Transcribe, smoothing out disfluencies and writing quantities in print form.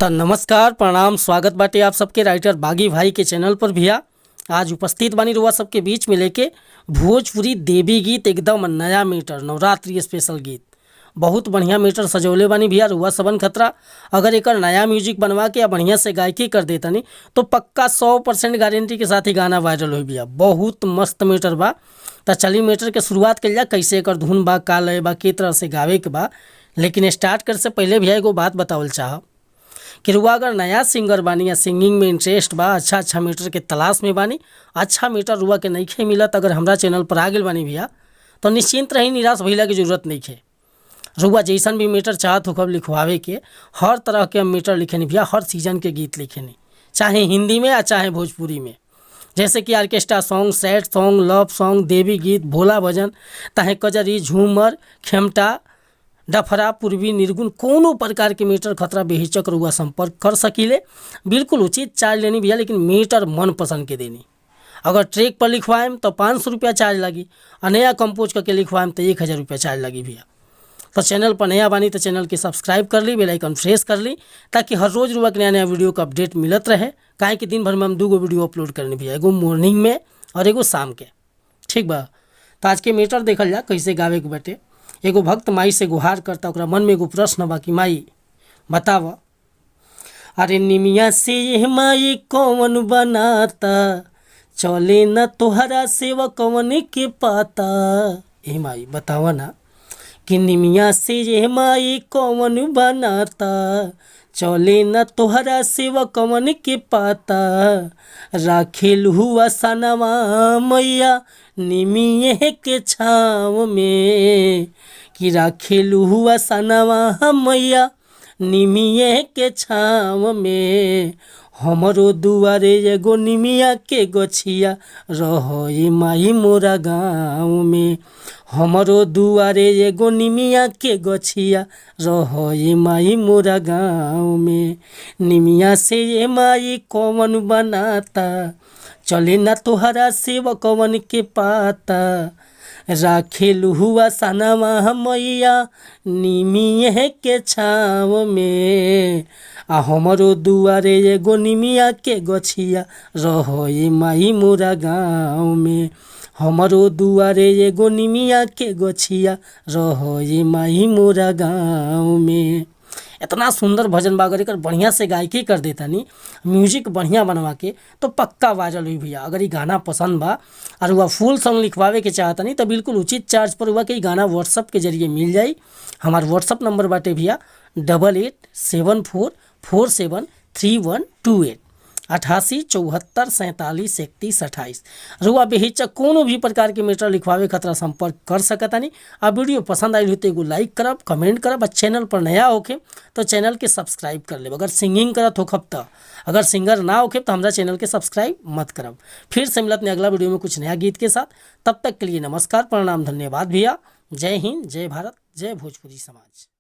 तो नमस्कार प्रणाम स्वागत बाटे आप सबके राइटर बागी भाई के चैनल पर भैया। आज उपस्थित बानी रुआ सबके बीच में लेके भोजपुरी देवी गीत एकदम नया मीटर नवरात्रि स्पेशल गीत। बहुत बढ़िया मीटर सजौले बानी भैया रुआ सबन खतरा। अगर एक नया म्यूजिक बनवा के या बढ़िया से गायकी कर देतनी तो पक्का 100% गारंटी के साथ ही गाना वायरल हो भैया। बहुत मस्त मीटर बा। तो चली मीटर के शुरुआत कर जा कैसे एक धुन बा का लय बा के तरह से गावे के बा। लेकिन स्टार्ट कर से पहले भैया एगो बात बतावल चाह कि रुआ अगर नया सिंगर बानी या सिंगिंग में इंटरेस्ट बा, अच्छा मीटर के तलाश में बानी, अच्छा मीटर रुआ के नइखे मिलत, अगर हमरा चैनल पर आ गेल बानी भैया तो निश्चिंत रही, निराश भइला की जरूरत नइखे। रुआ जैसन भी मीटर चाहत होखब लिखवावे के, हर तरह के हम मीटर लिखेनी भैया, हर सीजन के गीत लिखेनी, चाहे हिंदी में या चाहे भोजपुरी में। जैसे कि orchestra song, sad song, love song, देवी गीत, भोला भजन, चाहे कजरी, झूमर, खेमटा, डफरा, पूर्वी, निर्गुण, कोनो प्रकार के मीटर खतरा बेहिचक रुआ संपर्क कर सकीले। बिल्कुल उचित चार्ज लेनी भैया, लेकिन मीटर मन पसंद के देनी। अगर ट्रैक पर लिखवाएम तो 500 रुपया चार्ज लगी, और नया कंपोज करके लिखवाएम तो 1000 रुपया चार्ज लगी भैया। तो चैनल पर नया बानी तो चैनल के सब्सक्राइब कर ली, बेल आइकन प्रेस कर ली, ताकि हर रोज़ रुआ के नया नया वीडियो का अपडेट मिलत रहे। काहे कि दिन भर में हम 2 वीडियो अपलोड करनी भैया, एगो मॉर्निंग में और एगो शाम के। ठीक बा। तो आज के मीटर देखल जा कैसे गावे के बाटे। एगो भक्त माई से गुहार करता, ओकरा मन में एगो प्रश्न बा कि माई बताव, अरे निमिया से ये माई कौन बनाता, चले न तोहरा सेवा कौन के पाता। ए माई बतावा ना कि निमिया से ये माई कौन बनाता, चले न तोहरा सेवा कौन के पाता। राखेल हुआ सनवा मैया निमिये के छाँव में, कि राखेल हुआ सनवा मैया निमिये के छाँव में। हमरो दुआरे एगो निमिया के गछिया रहे माई मोरा गाँव में। हमरो दुआरे एगो निमिया के गछिया रहे माई मोरा गाँव में। निमिया से ये माई कौन बनाता, चले ना तोहरा सेवा कौन के पाता। राखेल हुआ सनवा मैया निमिये के छाँव में, आ हमरो दुआरे एगो निमिया के गछिया रहे माई मोरा गाँव में। हमरो दुआरे एगो निमिया के गछिया रहे माई मोरा गाँव में। इतना सुंदर भजन बा, अगर एकर बढ़िया से गायकी कर देता नी, म्यूजिक बढ़िया बनवा के, तो पक्का वायरल हुई भैया। अगर ये गाना पसंद बा और वह फुल सॉन्ग लिखवावे के चाहता नहीं तो बिल्कुल उचित चार्ज पर हुआ कि गाना व्हाट्सअप के जरिए मिल जाई। हमार व्हाट्सअप नंबर बाटे भैया 8874473128 8874473128। रुआ बेहिचक कोनो भी प्रकार के मीटर लिखवावे खतरा संपर्क कर सकतानी। अब वीडियो पसंद आई हो तो एगो लाइक करब, कमेंट करब, और चैनल पर नया होखे तो चैनल के सब्सक्राइब कर लेब। अगर सिंगिंग करत होखब तो, अगर सिंगर ना होखे तो हमारा चैनल के सब्सक्राइब मत करब। फिर से मिलत अगला वीडियो में कुछ नया गीत के साथ। तब तक के लिए नमस्कार प्रणाम धन्यवाद भैया। जय हिंद, जय भारत, जय भोजपुरी समाज।